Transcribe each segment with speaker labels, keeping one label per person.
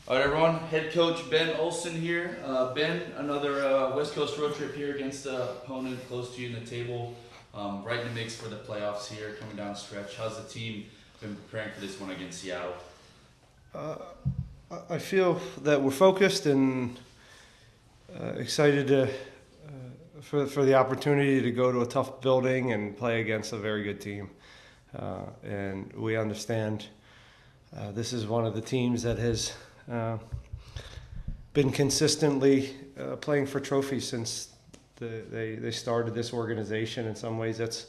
Speaker 1: All right, everyone. Head coach Ben Olsen here. Ben, another West Coast road trip here against an opponent close to you in the table, right in the mix for the playoffs here, coming down the stretch. How's the team been preparing for this one against Seattle?
Speaker 2: Uh, I feel that we're focused and excited for the opportunity to go to a tough building and play against a very good team. And we understand this is one of the teams that has been consistently playing for trophies since they started this organization. In some ways, that's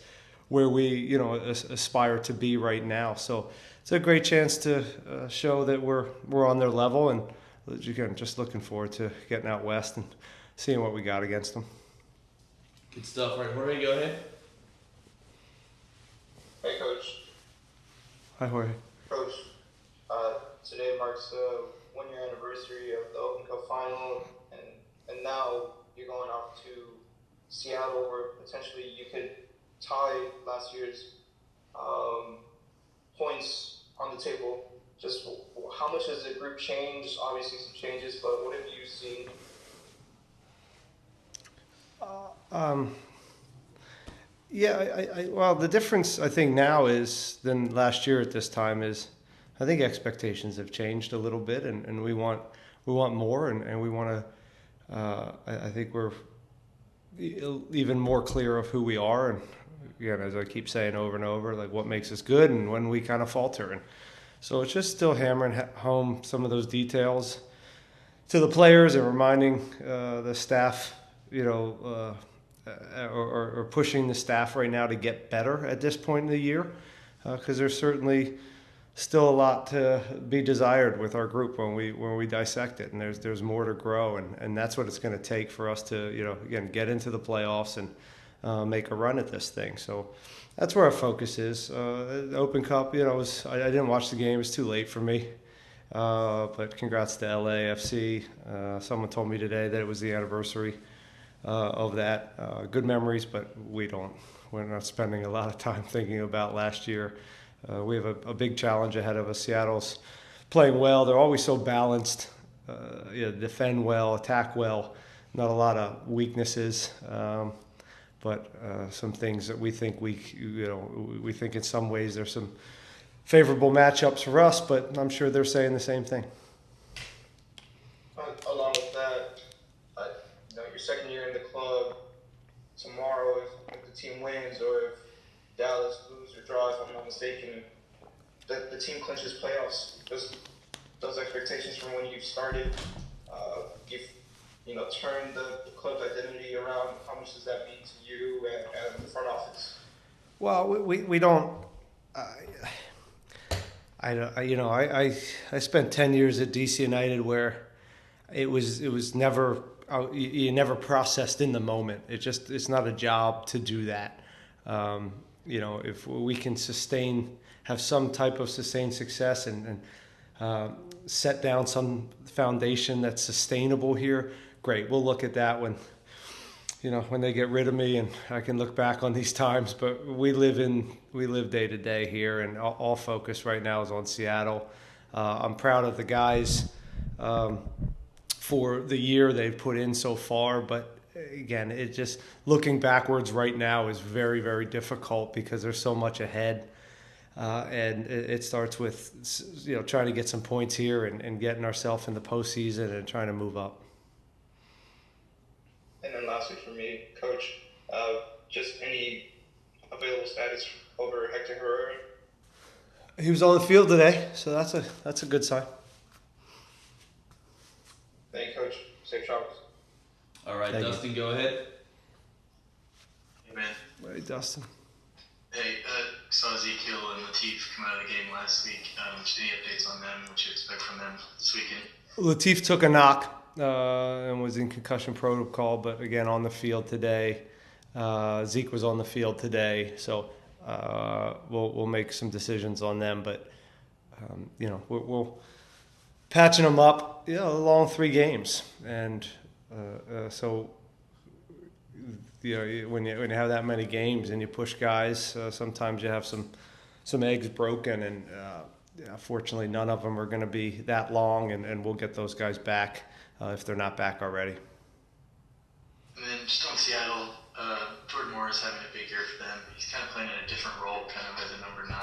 Speaker 2: where we aspire to be right now. So it's a great chance to show that we're on their level, and again, just looking forward to getting out west and seeing what we got against them.
Speaker 1: Good stuff. All right, Jorge, go ahead.
Speaker 3: Hey, Coach.
Speaker 2: Hi, Jorge.
Speaker 3: Coach, today marks the one-year anniversary of the Open Cup final, and now you're going off to Seattle, where potentially you could tie last year's points on the table. Just how much has the group changed? Obviously, some changes, but what have you seen?
Speaker 2: Um, yeah, well, the difference I think now is than last year at this time is I think expectations have changed a little bit, and we want more, and we want to. I think we're even more clear of who we are, and again, as I keep saying over and over, like what makes us good and when we kind of falter, and so it's just still hammering home some of those details to the players and reminding the staff, or pushing the staff right now to get better at this point in the year, because there's certainly still a lot to be desired with our group when we dissect it, and there's more to grow, and that's what it's going to take for us to again get into the playoffs and make a run at this thing. So that's where our focus is. The Open Cup, I didn't watch the game; it was too late for me. But congrats to LAFC. Someone told me today that it was the anniversary of that. Good memories, but we're not spending a lot of time thinking about last year. We have a big challenge ahead of us. Seattle's playing well. They're always so balanced. Defend well, attack well. Not a lot of weaknesses, but some things that we think we think in some ways there's some favorable matchups for us. But I'm sure they're saying the same thing.
Speaker 3: Along with that, your second year in the club. Tomorrow, if the team wins or if Dallas loses or draws, if I'm not mistaken, the team clinches playoffs. Those expectations from when you've started, you've turned the club's identity around. How much does that mean to you and the front office?
Speaker 2: Well, we don't. I spent 10 years at DC United where it was never you never processed in the moment. It's not a job to do that. If we can have some type of sustained success and set down some foundation that's sustainable here, great. We'll look at that when they get rid of me and I can look back on these times. But we live day to day here, and all focus right now is on Seattle. I'm proud of the guys for the year they've put in so far, but again, it just looking backwards right now is very, very difficult because there's so much ahead. And it starts with trying to get some points here and getting ourselves in the postseason and trying to move up.
Speaker 3: And then lastly for me, Coach, just any available status over Hector Herrera?
Speaker 2: He was on the field today, so that's a good sign.
Speaker 3: Thank you, Coach. Safe travels.
Speaker 1: All right,
Speaker 2: Thank you.
Speaker 1: Dustin, go ahead.
Speaker 4: Hey man.
Speaker 2: Hey, Dustin.
Speaker 4: Hey, saw Ezekiel and Latif come out of the game last week. Just any updates on them? What you expect from them this weekend?
Speaker 2: Latif took a knock and was in concussion protocol, but again on the field today. Zeke was on the field today, so we'll make some decisions on them. But we'll patching them up. Along 3 games, and so when you have that many games and you push guys, sometimes you have some eggs broken, and fortunately, none of them are going to be that long, and we'll get those guys back if they're not back already.
Speaker 4: And then just on Seattle, Jordan Morris having a big year for them. He's kind of playing in a different role, kind of as a number 9.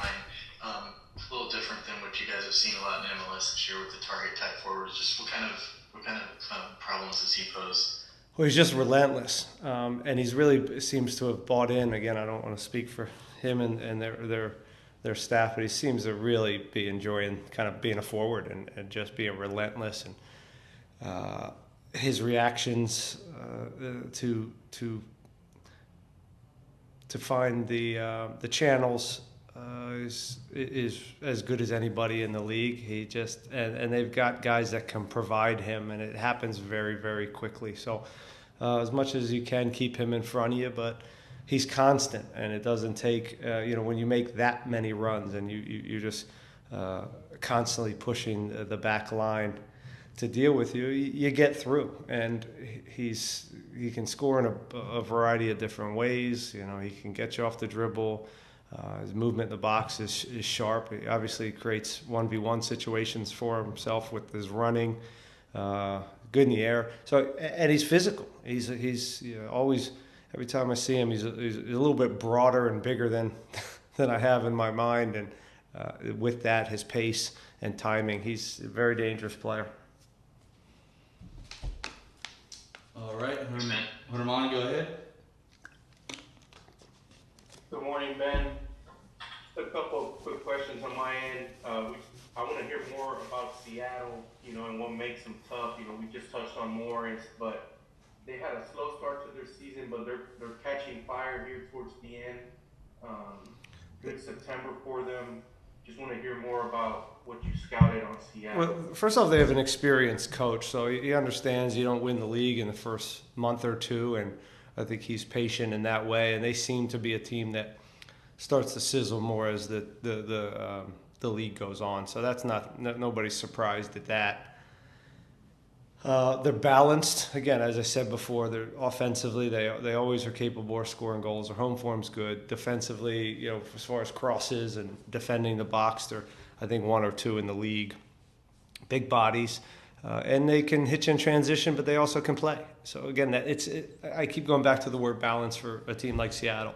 Speaker 4: A little different than what you guys have seen a lot in MLS this year with the target type forwards. Just what kind of problems does he pose?
Speaker 2: Well, he's just relentless, and he's really seems to have bought in. Again, I don't want to speak for him and their staff, but he seems to really be enjoying kind of being a forward and just being relentless, and his reactions to find the channels is as good as anybody in the league. He just and they've got guys that can provide him, and it happens very, very quickly. So as much as you can, keep him in front of you, but he's constant, and it doesn't take when you make that many runs and you're just constantly pushing the back line to deal with you get through. And he can score in a variety of different ways. He can get you off the dribble. His movement in the box is sharp. He obviously creates 1v1 situations for himself with his running. Good in the air. So, and he's physical. He's always, every time I see him, he's a little bit broader and bigger than I have in my mind. And with that, his pace and timing, he's a very dangerous player.
Speaker 1: All right, Herman, go ahead.
Speaker 5: Good morning, Ben. A couple of quick questions on my end. I want to hear more about Seattle, and what makes them tough. We just touched on Morris, but they had a slow start to their season, but they're catching fire here towards the end. Good September for them. Just want to hear more about what you scouted on Seattle.
Speaker 2: Well, first off, they have an experienced coach, so he understands you don't win the league in the first month or two, and I think he's patient in that way. And they seem to be a team that starts to sizzle more as the league goes on. So that's nobody's surprised at that. They're balanced. Again, as I said before, they're offensively, they always are capable of scoring goals. Their home form's good. Defensively, as far as crosses and defending the box, they're, I think, 1 or 2 in the league. Big bodies. And they can hit you in transition, but they also can play. So again, I keep going back to the word balance for a team like Seattle.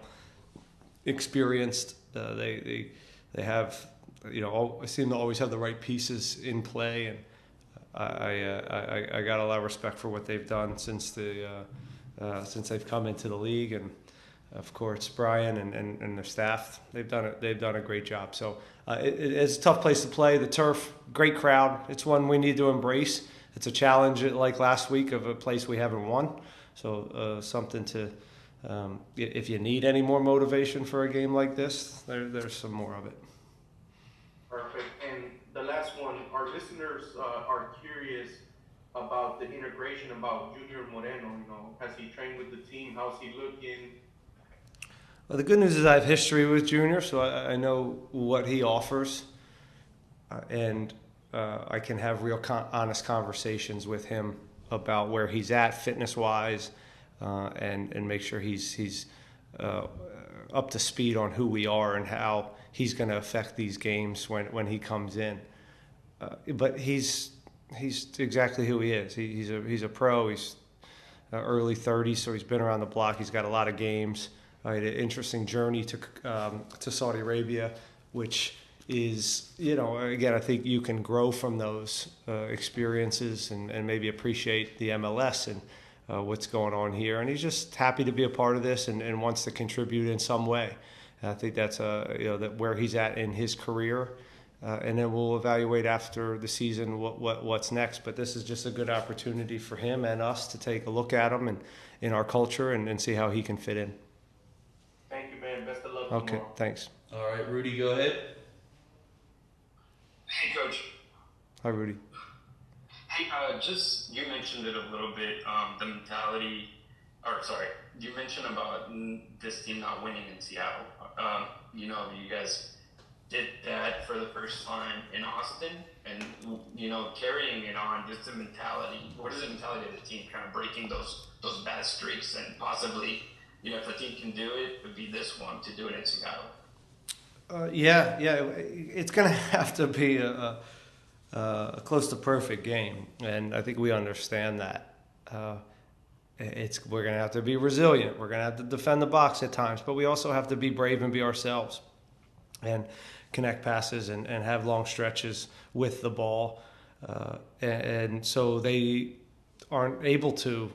Speaker 2: Experienced, they have, seem to always have the right pieces in play, and I got a lot of respect for what they've done since they've come into the league, and of course Brian and their staff, they've done a great job. So it's a tough place to play. The turf, great crowd. It's one we need to embrace. It's a challenge like last week of a place we haven't won. So something to, if you need any more motivation for a game like this, there's some more of it.
Speaker 5: Perfect. And the last one, our listeners are curious about the integration about Junior Moreno. Has he trained with the team? How's he looking?
Speaker 2: Well, the good news is I have history with Junior, so I know what he offers, and I can have real honest conversations with him about where he's at fitness-wise, and make sure he's up to speed on who we are and how he's going to affect these games when he comes in. But he's exactly who he is. He's a pro. He's early 30s, so he's been around the block. He's got a lot of games. He had an interesting journey to Saudi Arabia, which is, again, I think you can grow from those experiences and maybe appreciate the MLS and what's going on here. And he's just happy to be a part of this and wants to contribute in some way. And I think that's that where he's at in his career. And then we'll evaluate after the season what's next. But this is just a good opportunity for him and us to take a look at him and in our culture and see how he can fit in.
Speaker 5: Thank you, man. Best of luck
Speaker 2: Okay,
Speaker 5: tomorrow.
Speaker 2: thanks.
Speaker 1: All right, Rudy, go ahead.
Speaker 6: Hey, Coach.
Speaker 2: Hi, Rudy.
Speaker 6: Hey, you mentioned it a little bit, the mentality, you mentioned about this team not winning in Seattle. You guys did that for the first time in Austin, and, carrying it on, just the mentality. What is the mentality of the team, kind of breaking those bad streaks, and possibly, if a team can do it, it would be this one, to do it in Seattle?
Speaker 2: Yeah, it's going to have to be a close to perfect game, and I think we understand that. We're going to have to be resilient. We're going to have to defend the box at times, but we also have to be brave and be ourselves, and connect passes and have long stretches with the ball, and so they aren't able to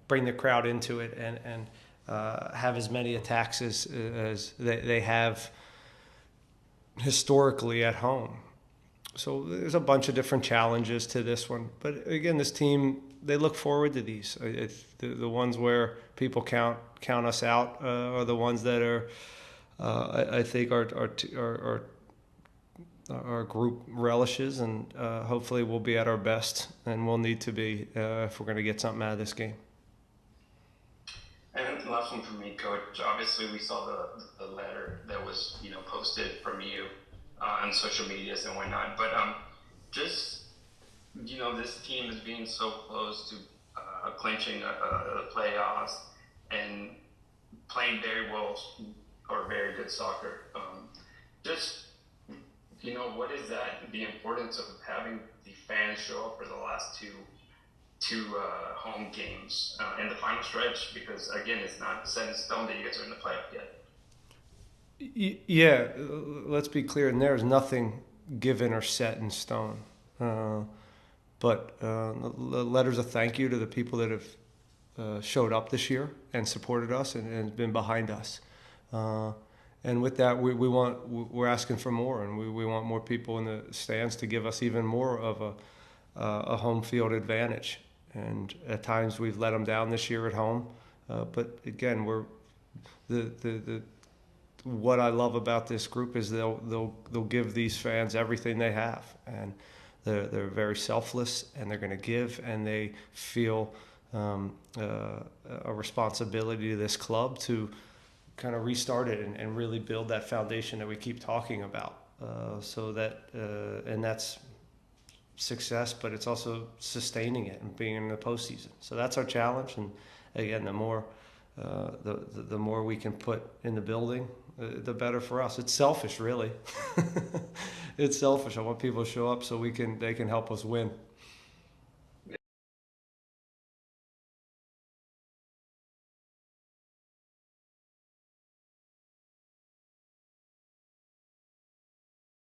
Speaker 2: bring the crowd into it and have as many attacks as they have historically at home. So there's a bunch of different challenges to this one. But again, this team, they look forward to these. The ones where people count us out are the ones that are, I think, our group relishes, and hopefully we'll be at our best, and we'll need to be if we're going to get something out of this game.
Speaker 6: And the last one for me, Coach. Obviously, we saw the letter that was posted from you on social medias and whatnot. But just this team is being so close to clinching the playoffs and playing very well or very good soccer. What is that? The importance of having the fans show up for the last two home games in the final stretch, because again, it's not set in stone that you guys are in the playoff yet.
Speaker 2: Yeah, let's be clear, and there's nothing given or set in stone. But letters of thank you to the people that have showed up this year and supported us and been behind us. And with that, we're asking for more, and we want more people in the stands to give us even more of a home field advantage. And at times we've let them down this year at home, but again, what I love about this group is they'll give these fans everything they have, and they're very selfless, and they're going to give, and they feel a responsibility to this club to kind of restart it and really build that foundation that we keep talking about. So that and that's success, but it's also sustaining it and being in the postseason. So that's our challenge. And again, the more we can put in the building, the better for us. It's selfish, really. It's selfish. I want people to show up so they can help us win.